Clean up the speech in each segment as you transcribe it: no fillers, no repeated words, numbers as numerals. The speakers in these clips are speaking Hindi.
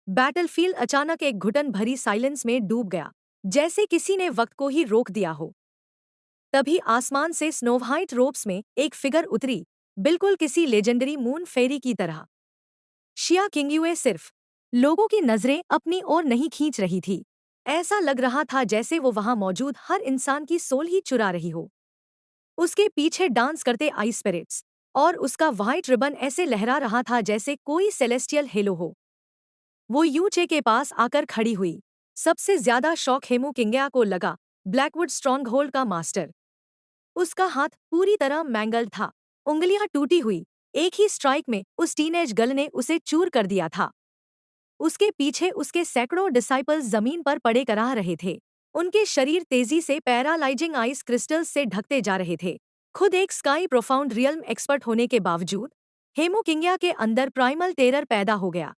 बैटलफील्ड अचानक एक घुटन भरी साइलेंस में डूब गया, जैसे किसी ने वक्त को ही रोक दिया हो। तभी आसमान से स्नो व्हाइट रोब्स में एक फिगर उतरी, बिल्कुल किसी लेजेंडरी मून फेरी की तरह। शिया किंगयुए सिर्फ लोगों की नजरें अपनी ओर नहीं खींच रही थी। ऐसा लग रहा था जैसे वो वहां मौजूद हर इंसान की सोल ही चुरा रही हो। उसके पीछे डांस करते आइस स्पिरिट्स, और उसका व्हाइट रिबन ऐसे लहरा रहा था जैसे कोई सेलेस्टियल हेलो हो। वो यूचे के पास आकर खड़ी हुई। सबसे ज्यादा शौक हेमू किंगया को लगा, ब्लैकवुड स्ट्रॉन्ग होल्ड का मास्टर। उसका हाथ पूरी तरह मैंगल्ड था, उंगलियां टूटी हुई। एक ही स्ट्राइक में उस टीनेज गर्ल ने उसे चूर कर दिया था। उसके पीछे उसके सैकड़ों डिसाइपल्स जमीन पर पड़े कराह रहे थे। उनके शरीर तेजी से पैरालाइजिंग आइस क्रिस्टल्स से ढकते जा रहे थे। खुद एक स्काई प्रोफाउंड रियल्म एक्सपर्ट होने के बावजूद हेमो किंगया के अंदर प्राइमल टेरर पैदा हो गया।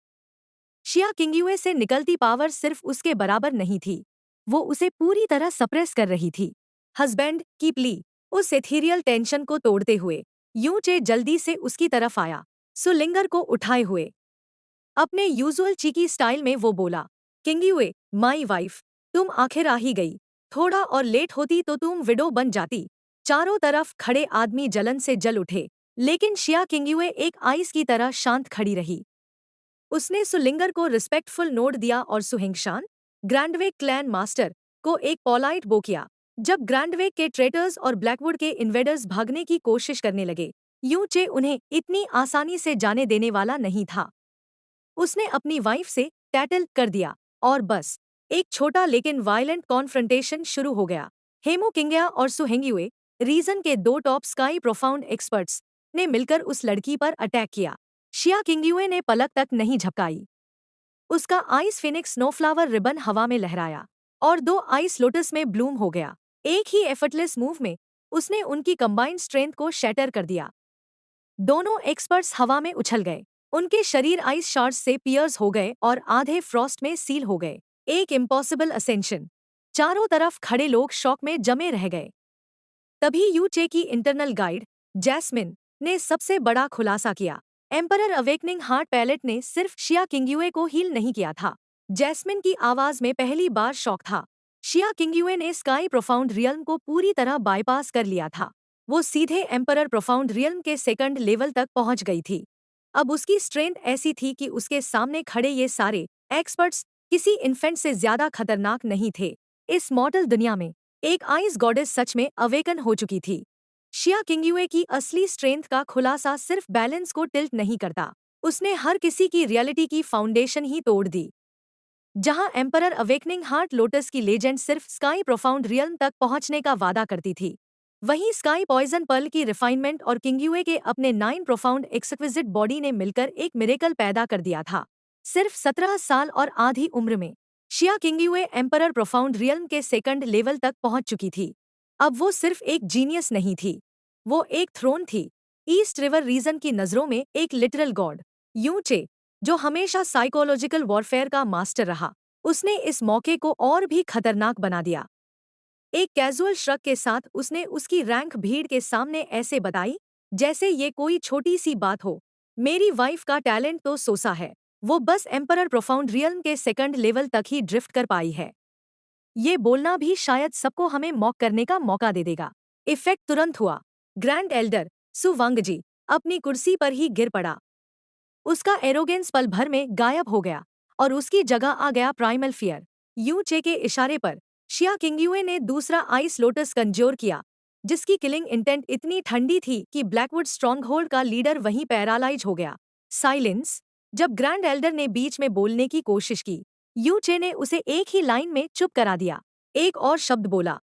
शिया किंगयुए से निकलती पावर सिर्फ उसके बराबर नहीं थी, वो उसे पूरी तरह सप्रेस कर रही थी। हस्बैंड की प्ली, उस एथीरियल टेंशन को तोड़ते हुए यूचे जल्दी से उसकी तरफ आया, सुलिंगर को उठाए हुए। अपने यूजुअल चीकी स्टाइल में वो बोला, किंगयुए माई वाइफ, तुम आखिर आ ही गई। थोड़ा और लेट होती तो तुम विडो बन जाती। चारों तरफ खड़े आदमी जलन से जल उठे, लेकिन शिया किंगयुए एक आइस की तरह शांत खड़ी रही। उसने सुलिंगर को रिस्पेक्टफुल नोट दिया और सुहिंगशान, ग्रैंडवेक क्लैन मास्टर, को एक पोलाइट बो किया। जब ग्रैंडवेक के ट्रेटर्स और ब्लैकवुड के इन्वेडर्स भागने की कोशिश करने लगे, यूचे उन्हें इतनी आसानी से जाने देने वाला नहीं था। उसने अपनी वाइफ से टैटल कर दिया, और बस एक छोटा लेकिन वायलेंट कॉन्फ्रंटेशन शुरू हो गया। हेमो किंगया और सुहेंगयुए, रीजन के दो टॉप स्काई प्रोफाउंड एक्सपर्ट्स, ने मिलकर उस लड़की पर अटैक किया। शिया किंगयुए ने पलक तक नहीं झपकाई। उसका आइस फिनिक्स स्नोफ्लावर रिबन हवा में लहराया, और दो आइस लोटस में ब्लूम हो गया। एक ही एफर्टलेस मूव में उसने उनकी कंबाइंड स्ट्रेंथ को शैटर कर दिया। दोनों एक्सपर्ट्स हवा में उछल गए। उनके शरीर आइस शार्ड्स से पियर्स हो गए और आधे फ्रॉस्ट में सील हो गए। एक इम्पॉसिबल असेंशन। चारों तरफ खड़े लोग शॉक में जमे रह गए। तभी यूचे की इंटरनल गाइड जैस्मिन ने सबसे बड़ा खुलासा किया। एम्परर अवेकनिंग हार्ट पैलेट ने सिर्फ शिया किंगयुए को हील नहीं किया था। जैस्मिन की आवाज में पहली बार शॉक था। शिया किंगयुए ने स्काई प्रोफाउंड रियल्म को पूरी तरह बाईपास कर लिया था। वो सीधे एम्परर प्रोफाउंड रियल्म के सेकंड लेवल तक पहुंच गई थी। अब उसकी स्ट्रेंथ ऐसी थी कि उसके सामने खड़े ये सारे एक्सपर्ट्स किसी इन्फेंट से ज्यादा खतरनाक नहीं थे। इस मॉडल दुनिया में एक आइस गॉडेस सच में अवेकन हो चुकी थी। शिया किंगयुए की असली स्ट्रेंथ का खुलासा सिर्फ बैलेंस को टिल्ट नहीं करता, उसने हर किसी की रियलिटी की फाउंडेशन ही तोड़ दी। जहां एम्परर अवेकनिंग हार्ट लोटस की लेजेंड सिर्फ स्काई प्रोफाउंड रियल्म तक पहुंचने का वादा करती थी, वहीं स्काई पॉइजन पर्ल की रिफाइनमेंट और किंगयुए के अपने 9 प्रोफाउंड एक्सक्विजिट बॉडी ने मिलकर एक मिरेकल पैदा कर दिया था। सिर्फ 17 साल और आधी उम्र में शिया किंगयुए एम्परर प्रोफाउंड रियल्म के सेकंड लेवल तक पहुंच चुकी थी। अब वो सिर्फ एक जीनियस नहीं थी, वो एक थ्रोन थी। ईस्ट रिवर रीजन की नजरों में एक लिटरल गॉड। यूचे, जो हमेशा साइकोलॉजिकल वॉरफेयर का मास्टर रहा, उसने इस मौके को और भी खतरनाक बना दिया। एक कैजुअल श्रग के साथ उसने उसकी रैंक भीड़ के सामने ऐसे बताई, जैसे ये कोई छोटी सी बात हो। मेरी वाइफ का टैलेंट तो सोसा है, वो बस एम्परर प्रोफाउंड रियल्म के सेकंड लेवल तक ही ड्रिफ्ट कर पाई है। ये बोलना भी शायद सबको हमें मॉक करने का मौका दे देगा। इफेक्ट तुरंत हुआ। ग्रैंड एल्डर सु वांगजी अपनी कुर्सी पर ही गिर पड़ा। उसका एरोगेंस पल भर में गायब हो गया, और उसकी जगह आ गया प्राइमल फियर। यूचे के इशारे पर शिया किंगयुए ने दूसरा आइस लोटस कंज्योर किया, जिसकी किलिंग इंटेंट इतनी ठंडी थी कि ब्लैकवुड स्ट्रॉन्गहोल्ड का लीडर वहीं पैरालाइज हो गया। साइलेंस। जब ग्रैंड एल्डर ने बीच में बोलने की कोशिश की, यूचे ने उसे एक ही लाइन में चुप करा दिया। एक और शब्द बोला,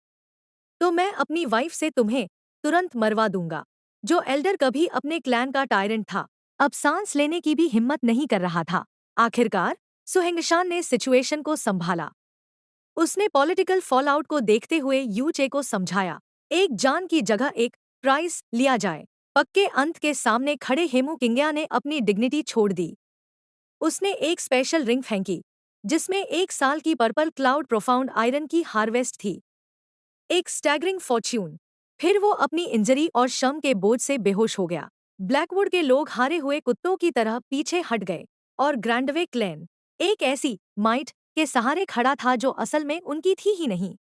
तो मैं अपनी वाइफ से तुम्हें तुरंत मरवा दूंगा। जो एल्डर कभी अपने क्लैन का टायरेंट था, अब सांस लेने की भी हिम्मत नहीं कर रहा था। आखिरकार सुहेंगशान ने सिचुएशन को संभाला। उसने पॉलिटिकल फॉलआउट को देखते हुए यूचे को समझाया, एक जान की जगह एक प्राइस लिया जाए। पक्के अंत के सामने खड़े हेमू किंगया ने अपनी डिग्निटी छोड़ दी। उसने एक स्पेशल रिंग फेंकी, जिसमें 1 साल की पर्पल क्लाउड प्रोफाउंड आयरन की हार्वेस्ट थी। एक स्टैगरिंग फॉर्च्यून। फिर वो अपनी इंजरी और शम के बोझ से बेहोश हो गया। ब्लैकवुड के लोग हारे हुए कुत्तों की तरह पीछे हट गए, और ग्रैंडवे क्लैन एक ऐसी माइट के सहारे खड़ा था जो असल में उनकी थी ही नहीं।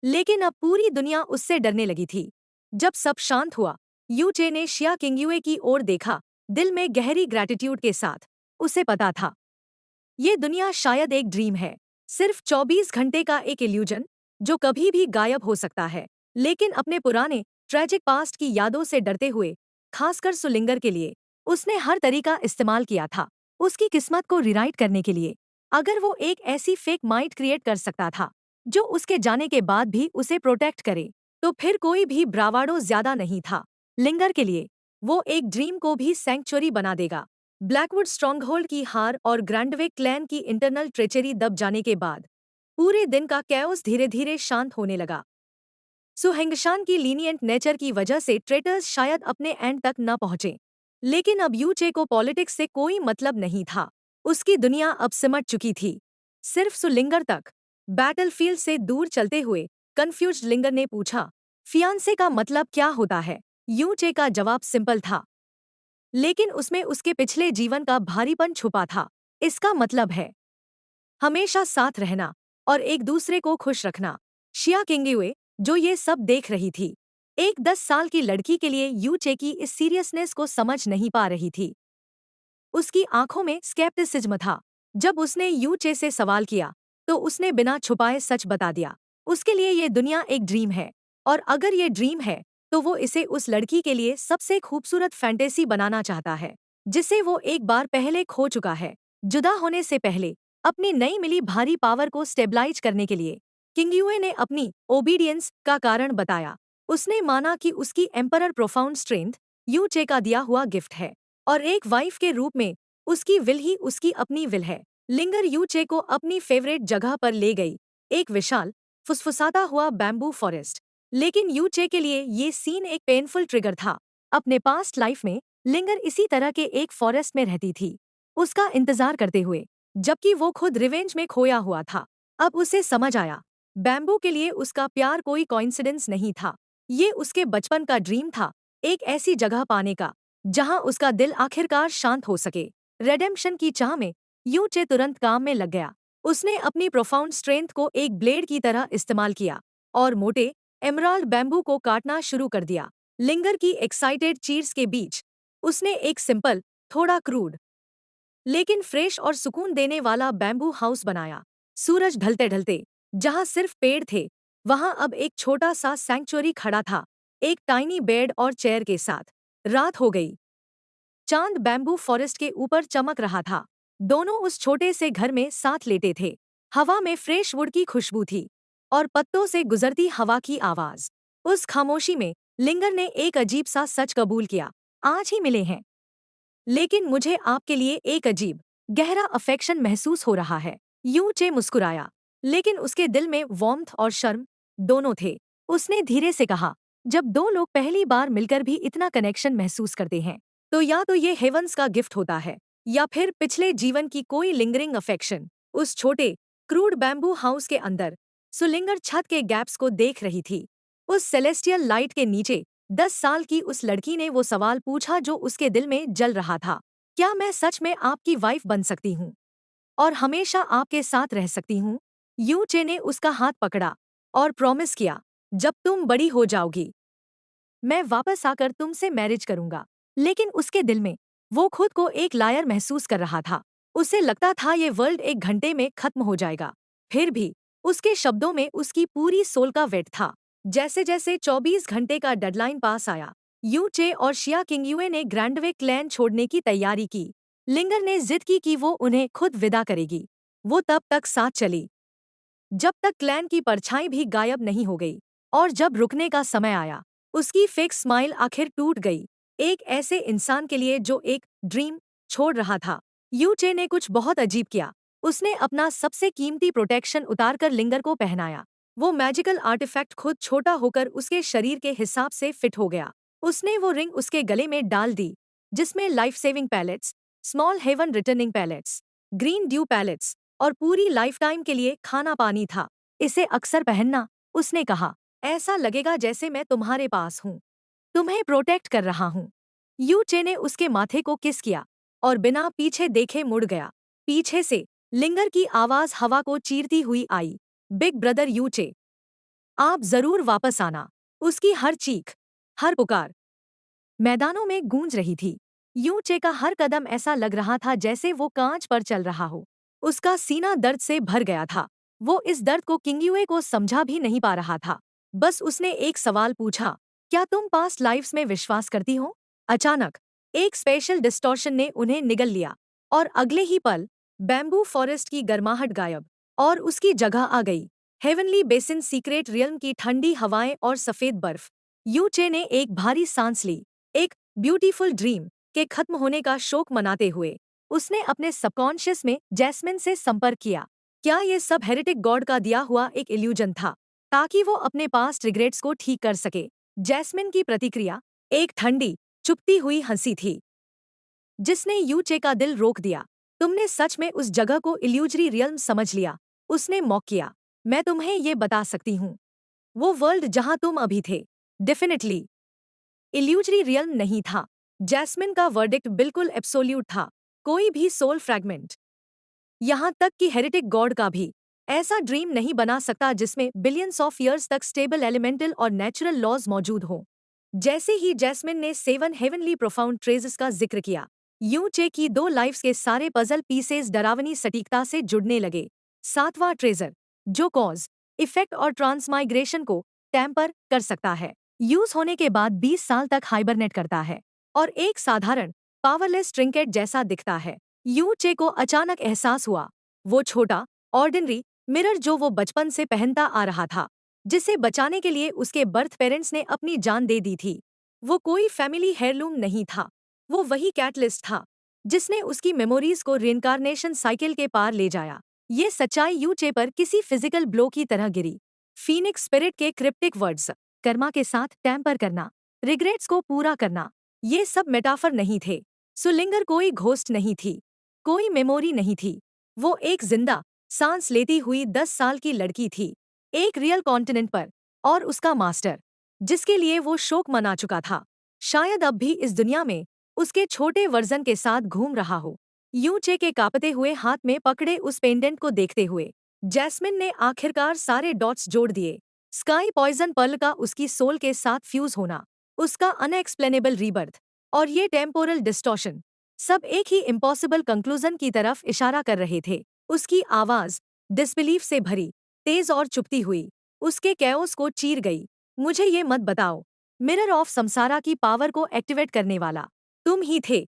लेकिन अब पूरी दुनिया उससे डरने लगी थी। जब सब शांत हुआ, यूचे ने शिया किंगयुए की ओर देखा, दिल में गहरी ग्रैटिट्यूड के साथ। उसे पता था ये दुनिया शायद एक ड्रीम है, सिर्फ 24 घंटे का एक इल्यूजन जो कभी भी गायब हो सकता है। लेकिन अपने पुराने ट्रेजिक पास्ट की यादों से डरते हुए, खासकर सुलिंगर के लिए, उसने हर तरीका इस्तेमाल किया था उसकी किस्मत को रिराइट करने के लिए। अगर वो एक ऐसी फेक माइट क्रिएट कर सकता था जो उसके जाने के बाद भी उसे प्रोटेक्ट करे, तो फिर कोई भी ब्रावाडो ज्यादा नहीं था। लिंगर के लिए वो एक ड्रीम को भी सेंक्चुरी बना देगा। ब्लैकवुड स्ट्रॉन्गहोल्ड की हार और ग्रैंडविक क्लैन की इंटरनल ट्रेचरी दब जाने के बाद पूरे दिन का कैओस धीरे धीरे शांत होने लगा। सुहेंगशान की लीनियंट नेचर की वजह से ट्रेटर्स शायद अपने एंड तक न पहुंचे। लेकिन अब यूचे को पॉलिटिक्स से कोई मतलब नहीं था। उसकी दुनिया अब सिमट चुकी थी, सिर्फ सुलिंगर तक। बैटलफील्ड से दूर चलते हुए कंफ्यूज्ड लिंगर ने पूछा, फियांसे का मतलब क्या होता है? यूचे का जवाब सिंपल था, लेकिन उसमें उसके पिछले जीवन का भारीपन छुपा था। इसका मतलब है हमेशा साथ रहना और एक दूसरे को खुश रखना। शिया किंगयुए, जो ये सब देख रही थी, एक 10 साल की लड़की के लिए यूचे की इस सीरियसनेस को समझ नहीं पा रही थी। उसकी आंखों में स्केप्टिसिज्म था। जब उसने यूचे से सवाल किया, तो उसने बिना छुपाए सच बता दिया। उसके लिए ये दुनिया एक ड्रीम है, और अगर ये ड्रीम है, तो वो इसे उस लड़की के लिए सबसे खूबसूरत फैंटेसी बनाना चाहता है, जिसे वो एक बार पहले खो चुका है। जुदा होने से पहले अपनी नई मिली भारी पावर को स्टेबलाइज करने के लिए किंगयुए ने अपनी ओबीडियंस का कारण बताया। उसने माना कि उसकी एम्परर प्रोफाउंड स्ट्रेंथ यूचे का दिया हुआ गिफ्ट है, और एक वाइफ के रूप में उसकी विल ही उसकी अपनी विल है। लिंगर यूचे को अपनी फेवरेट जगह पर ले गई, एक विशाल फुसफुसाता हुआ बैम्बू फॉरेस्ट। लेकिन यूचे के लिए ये सीन एक पेनफुल ट्रिगर था। अपने पास्ट लाइफ में लिंगर इसी तरह के एक फॉरेस्ट में रहती थी, उसका इंतजार करते हुए, जबकि वो खुद रिवेंज में खोया हुआ था। अब उसे समझ आया, बैम्बू के लिए उसका प्यार कोई कोइंसिडेंस नहीं था। ये उसके बचपन का ड्रीम था, एक ऐसी जगह पाने का जहां उसका दिल आखिरकार शांत हो सके। रेडेम्पशन की चाह में यूचे तुरंत काम में लग गया। उसने अपनी प्रोफाउंड स्ट्रेंथ को एक ब्लेड की तरह इस्तेमाल किया और मोटे एमराल्ड बैम्बू को काटना शुरू कर दिया। लिंगर की एक्साइटेड चीर्स के बीच उसने एक सिंपल, थोड़ा क्रूड, लेकिन फ्रेश और सुकून देने वाला बैम्बू हाउस बनाया। सूरज ढलते ढलते जहां सिर्फ पेड़ थे, वहां अब एक छोटा सा सैंक्चुअरी खड़ा था, एक टाइनी बेड और चेयर के साथ। रात हो गई, चांद बैम्बू फॉरेस्ट के ऊपर चमक रहा था। दोनों उस छोटे से घर में साथ लेटे थे। हवा में फ्रेश वुड की खुशबू थी और पत्तों से गुजरती हवा की आवाज। उस खामोशी में लिंगर ने एक अजीब सा सच कबूल किया, आज ही मिले हैं, लेकिन मुझे आपके लिए एक अजीब, गहरा अफेक्शन महसूस हो रहा है। यूं चे मुस्कुराया, लेकिन उसके दिल में वार्मथ और शर्म दोनों थे। उसने धीरे से कहा, जब दो लोग पहली बार मिलकर भी इतना कनेक्शन महसूस करते हैं, तो या तो ये हेवंस का गिफ्ट होता है, या फिर पिछले जीवन की कोई लिंगरिंग अफेक्शन। उस छोटे, क्रूड बैम्बू हाउस के अंदर सुलिंगर छत के गैप्स को देख रही थी। उस सेलेस्टियल लाइट के नीचे 10 साल की उस लड़की ने वो सवाल पूछा जो उसके दिल में जल रहा था, क्या मैं सच में आपकी वाइफ बन सकती हूँ और हमेशा आपके साथ रह सकती हूँ? यूचे ने उसका हाथ पकड़ा और प्रॉमिस किया, जब तुम बड़ी हो जाओगी, मैं वापस आकर तुमसे मैरिज करूंगा। लेकिन उसके दिल में वो खुद को एक लायर महसूस कर रहा था। उसे लगता था ये वर्ल्ड एक घंटे में खत्म हो जाएगा। फिर भी उसके शब्दों में उसकी पूरी सोल का वेट था। जैसे जैसे 24 घंटे का डेडलाइन पास आया, यूचे और शिया किंगयुए ने ग्रैंडवे क्लैन छोड़ने की तैयारी की। लिंगर ने जिद की कि वो उन्हें खुद विदा करेगी। वो तब तक साथ चली जब तक क्लैन की परछाई भी गायब नहीं हो गई, और जब रुकने का समय आया, उसकी फिक्स स्माइल आखिर टूट गई। एक ऐसे इंसान के लिए जो एक ड्रीम छोड़ रहा था, यूचे ने कुछ बहुत अजीब किया। उसने अपना सबसे कीमती प्रोटेक्शन उतारकर लिंगर को पहनाया। वो मैजिकल आर्टिफैक्ट खुद छोटा होकर उसके शरीर के हिसाब से फिट हो गया। उसने वो रिंग उसके गले में डाल दी, जिसमें life saving pellets, small heaven returning pellets, green dew pellets और पूरी लाइफ टाइम के लिए खाना पानी था। इसे अक्सर पहनना, उसने कहा, ऐसा लगेगा जैसे मैं तुम्हारे पास हूँ, तुम्हें प्रोटेक्ट कर रहा हूँ। यूचे ने उसके माथे को किस किया और बिना पीछे देखे मुड़ गया। पीछे से लिंगर की आवाज हवा को चीरती हुई आई। बिग ब्रदर यूचे, आप जरूर वापस आना। उसकी हर चीख, हर पुकार मैदानों में गूंज रही थी। यूचे का हर कदम ऐसा लग रहा था जैसे वो कांच पर चल रहा हो। उसका सीना दर्द से भर गया था। वो इस दर्द को किंगयुए को समझा भी नहीं पा रहा था। बस उसने एक सवाल पूछा, क्या तुम पास्ट लाइफ्स में विश्वास करती हो? अचानक एक स्पेशल डिस्टॉर्शन ने उन्हें निगल लिया और अगले ही पल बैम्बू फॉरेस्ट की गर्माहट गायब और उसकी जगह आ गई हेवनली बेसिन सीक्रेट रियल्म की ठंडी हवाएं और सफेद बर्फ। यूचे ने एक भारी सांस ली। एक ब्यूटीफुल ड्रीम के खत्म होने का शोक मनाते हुए उसने अपने सबकॉन्शियस में जैस्मिन से संपर्क किया। क्या ये सब हेरिटिक गॉड का दिया हुआ एक इल्यूजन था ताकि वो अपने पास्ट रिग्रेट्स को ठीक कर सके? जैस्मिन की प्रतिक्रिया एक ठंडी चुपती हुई हंसी थी जिसने यूचे का दिल रोक दिया। तुमने सच में उस जगह को इल्यूजरी रियल्म समझ लिया, उसने मॉक किया। मैं तुम्हें ये बता सकती हूँ, वो वर्ल्ड जहां तुम अभी थे डेफिनेटली इल्यूजरी रियल्म नहीं था। जैस्मिन का वर्डिक्ट बिल्कुल एब्सोल्यूट था। कोई भी सोल फ्रैगमेंट, यहाँ तक कि हेरिटिक गॉड का भी, ऐसा ड्रीम नहीं बना सकता जिसमें बिलियंस ऑफ ईयर्स तक स्टेबल एलिमेंटल और नेचुरल लॉज मौजूद हों। जैसे ही जैस्मिन ने 7 हेवनली प्रोफाउंड ट्रेजेस का जिक्र किया, यूचे की 2 लाइफ्स के सारे पजल पीसेस डरावनी सटीकता से जुड़ने लगे। 7वां ट्रेजर, जो कॉज, इफेक्ट और ट्रांसमाइग्रेशन को टैम्पर कर सकता है, यूज होने के बाद 20 साल तक हाइबरनेट करता है और एक साधारण पावरलेस ट्रिंकेट जैसा दिखता है। यूचे को अचानक एहसास हुआ, वो छोटा ऑर्डिनरी मिरर जो वो बचपन से पहनता आ रहा था, जिसे बचाने के लिए उसके बर्थ पेरेंट्स ने अपनी जान दे दी थी, वो कोई फैमिली हेयरलूम नहीं था। वो वही कैटलिस्ट था जिसने उसकी मेमोरीज को रिइंकार्नेशन साइकिल के पार ले जाया। ये सच्चाई यूचे पर किसी फिजिकल ब्लो की तरह गिरी। फीनिक्स स्पिरिट के क्रिप्टिक वर्ड्स, कर्मा के साथ टैम्पर करना, रिग्रेट्स को पूरा करना, ये सब मेटाफर नहीं थे। सुलिंगर कोई घोस्ट नहीं थी, कोई मेमोरी नहीं थी। वो एक जिंदा सांस लेती हुई 10 साल की लड़की थी, एक रियल कॉन्टिनेंट पर, और उसका मास्टर, जिसके लिए वो शोक मना चुका था, शायद अब भी इस दुनिया में उसके छोटे वर्जन के साथ घूम रहा हो। यूचे के कांपते हुए हाथ में पकड़े उस पेंडेंट को देखते हुए जैस्मिन ने आखिरकार सारे डॉट्स जोड़ दिए। स्काई पॉइजन पर्ल का उसकी सोल के साथ फ्यूज होना, उसका अनएक्सप्लेनेबल रीबर्थ, और ये टेम्पोरल डिस्टॉर्शन, सब एक ही इम्पॉसिबल कंक्लूजन की तरफ इशारा कर रहे थे। उसकी आवाज डिसबिलीफ से भरी, तेज और चुपती हुई, उसके कैओस को चीर गई। मुझे ये मत बताओ, मिरर ऑफ समसारा की पावर को एक्टिवेट करने वाला तुम ही थे?